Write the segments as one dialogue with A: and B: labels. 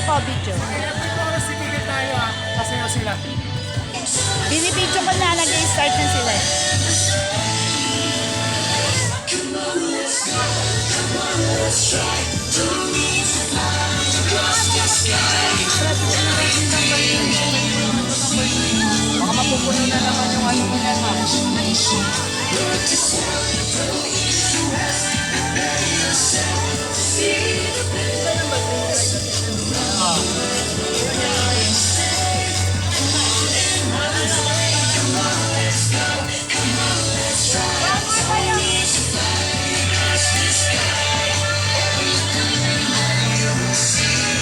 A: ko, video.
B: Ito oras sipigil tayo ha. Kasi na sila.
A: Binibidyo ko na, nag-i-start na sila.
B: Baka mapupuno na naman yung ano mo yan ha.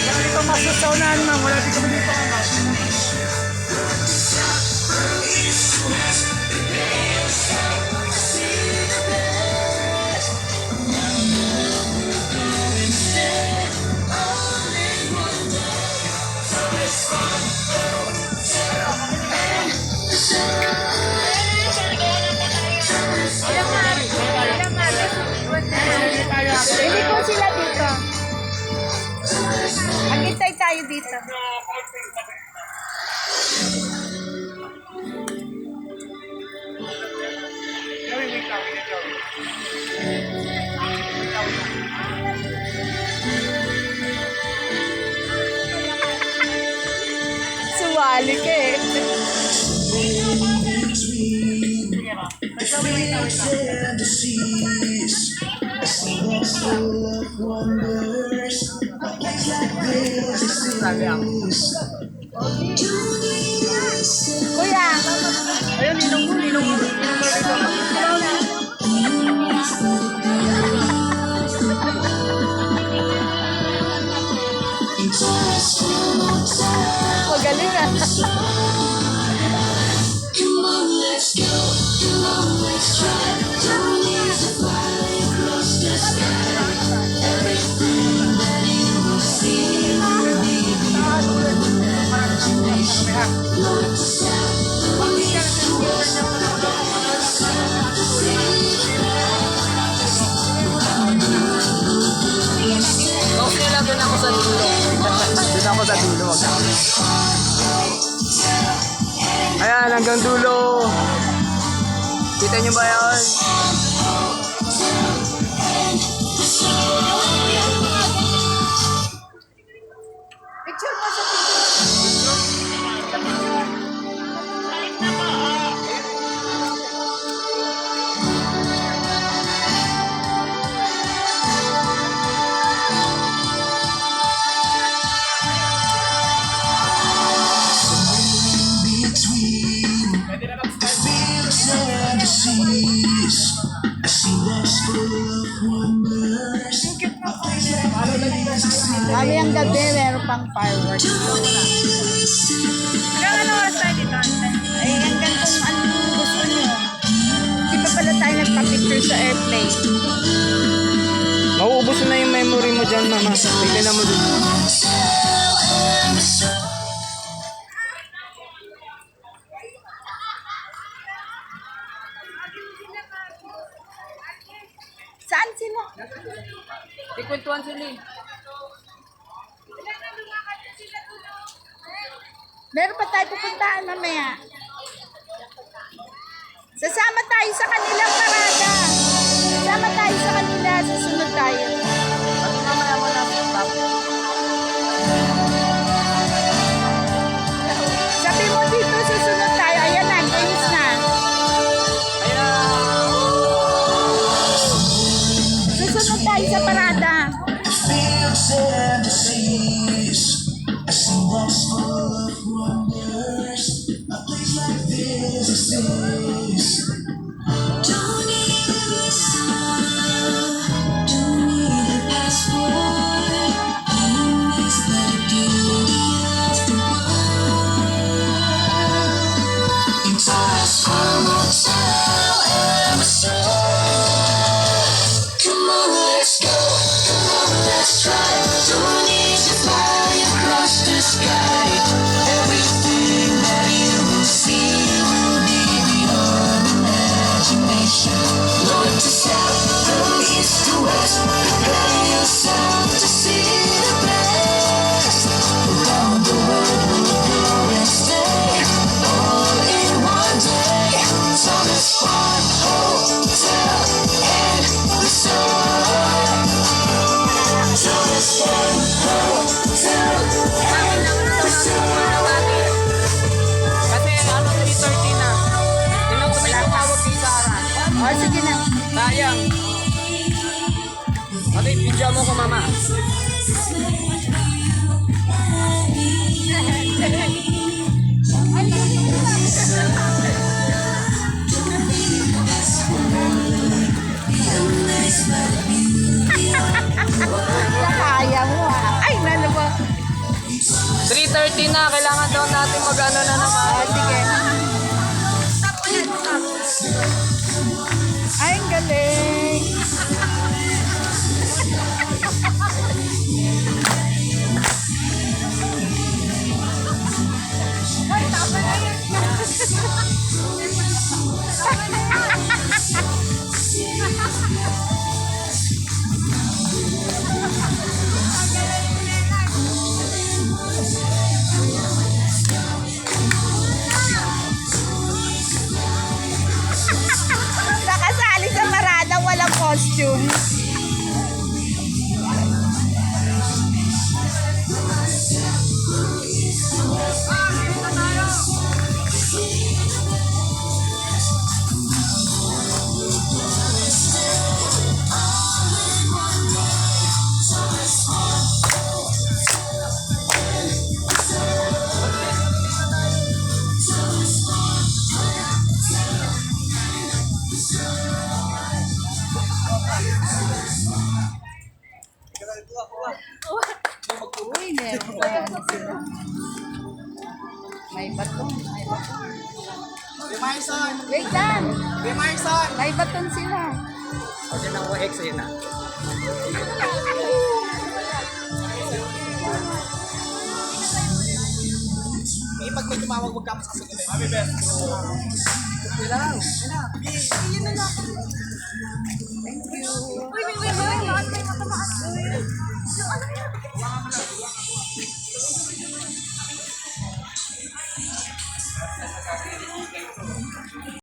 B: Wala dito masusaunahan ma'am. Wala dito kami dito ma'am.
A: Hindi po sila dito. Maghintay tayo dito. Suwali ka eh. Kuya!
B: Ayun, ninong mo dito.
A: Magaling ah.
B: Okay lang, doon ako sa dulo. Doon ako sa dulo. Wag na. Ayan, hanggang dulo. Kita nyo ba yun?
A: Picture mo sa picture. Mamayang gabi, meron pang fireworks.
C: Hanggang ano oras tayo dito?
A: Ay, hanggang kung ano gusto nyo. Di pa pala tayo nagpa-picture sa airplane.
B: Mauubos na yung memory mo dyan, mama. Tignan na mo dun.
A: Saan sila?
B: Ikwentuhan sila eh.
A: Meron pa tayo pupuntaan mamaya. Sasama tayo sa kanilang parada. Sasama tayo sa kanila. Susunod tayo.
B: Ano mamaya mo na stop?
A: Sabi mo dito, susunod tayo. Ayan na, games na.
B: Ayan.
A: Susunod tayo sa parada. Oh, sige na.
B: Sayang. Okay, video mo ko, mama.
A: Kaya mo ah. Ay, nalo ba?
B: 3:30 na. Kailangan daw natin mag-ano na naman.
A: Oh, sige. Ay, ang galing. Nakasali sa parada, walang costume. Uy, meron pa. May baton, may baton.
B: Emerson!
A: Wait lang,
B: Emerson!
A: may baton sila.
B: Okay na ko, X yun na. May pag may tumawag, huwag ka mas kasagutin. Happy best. Hindi lang. Hindi na.